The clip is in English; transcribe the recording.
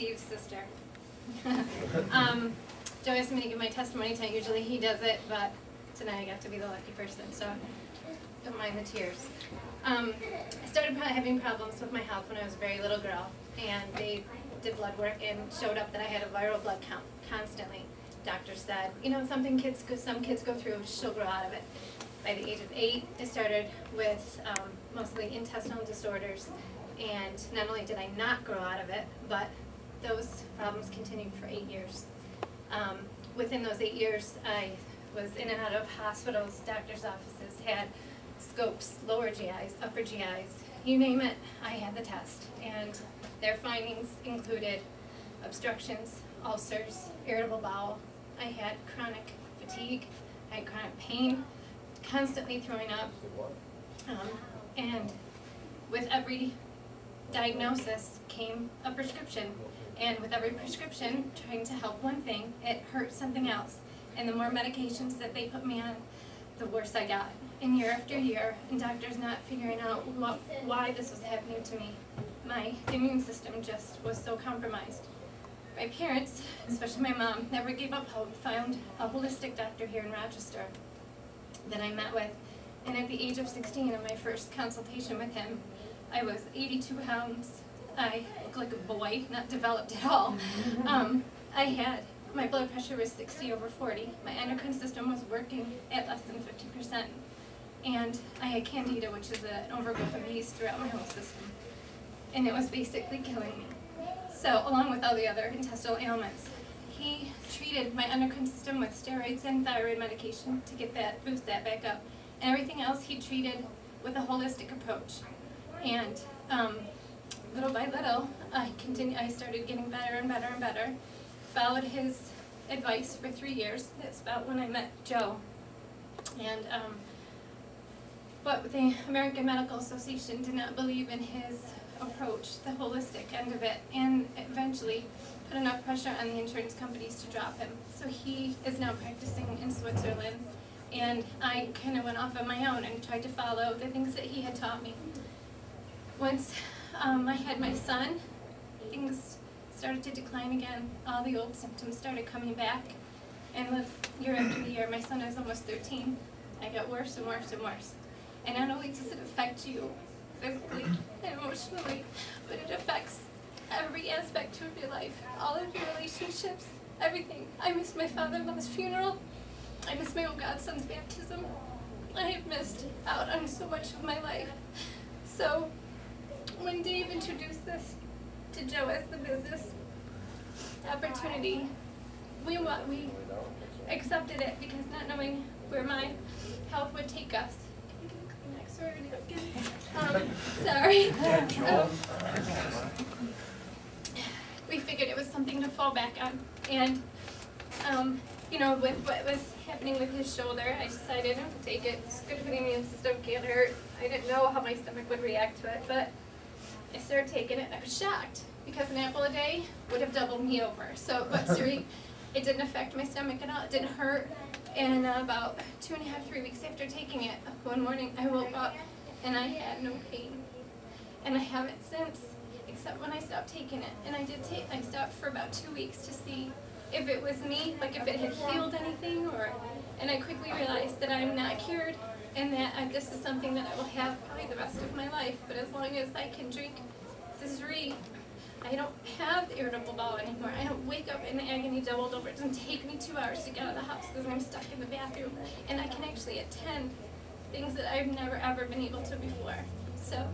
Steve's sister. Joe asked me to give my testimony tonight. Usually he does it, but tonight I got to be the lucky person, so don't mind the tears. I started having problems with my health when I was a very little girl, and they did blood work and showed up that I had a viral blood count constantly. Doctor said, you know, some kids go through, she'll grow out of it. By the age of 8, I started with mostly intestinal disorders, and not only did I not grow out of it, but those problems continued for 8 years. Within those 8 years, I was in and out of hospitals, doctor's offices, had scopes, lower GIs, upper GIs, you name it, I had the test. And their findings included obstructions, ulcers, irritable bowel. I had chronic fatigue, I had chronic pain, constantly throwing up, and with every diagnosis came a prescription. And with every prescription, trying to help one thing, it hurt something else. And the more medications that they put me on, the worse I got. And year after year, and doctors not figuring out why this was happening to me. My immune system just was so compromised. My parents, especially my mom, never gave up hope, found a holistic doctor here in Rochester that I met with. And at the age of 16, in my first consultation with him, I was 82 pounds. I looked like a boy, not developed at all. My blood pressure was 60/40. My endocrine system was working at less than 50%. And I had candida, which is an overgrowth of yeast throughout my whole system. And it was basically killing me. So, along with all the other intestinal ailments, he treated my endocrine system with steroids and thyroid medication to get that, boost that back up. And everything else he treated with a holistic approach. And little by little, I started getting better and better and better. Followed his advice for 3 years. That's about when I met Joe. And but the American Medical Association did not believe in his approach, the holistic end of it, and eventually put enough pressure on the insurance companies to drop him. So he is now practicing in Switzerland, and I kind of went off on my own and tried to follow the things that he had taught me. Once I had my son, things started to decline again. All the old symptoms started coming back, and year after year, my son is almost 13. I got worse and worse and worse. And not only does it affect you physically and emotionally, but it affects every aspect of your life, all of your relationships, everything. I missed my father-in-law's funeral. I missed my own godson's baptism. I have missed out on so much of my life. So when Dave introduced this to Joe as the business opportunity, we accepted it because not knowing where my health would take us. Sorry. We figured it was something to fall back on, and you know, with what was happening with his shoulder, I decided to take it. It's good for the immune system, can't hurt. I didn't know how my stomach would react to it, but I started taking it, and I was shocked because an apple a day would have doubled me over. So, but Zrii, it didn't affect my stomach at all. It didn't hurt. And about 2.5, 3 weeks after taking it, one morning I woke up and I had no pain. And I haven't since, except when I stopped taking it. And I stopped for about 2 weeks to see if it was me, like if it had healed anything, and I quickly realized that I'm not cured and that this is something that I will have probably the rest of my life. But as long as I can drink the Zrii, I don't have the irritable bowel anymore. I don't wake up in agony doubled over. It doesn't take me 2 hours to get out of the house because I'm stuck in the bathroom. And I can actually attend things that I've never ever been able to before. So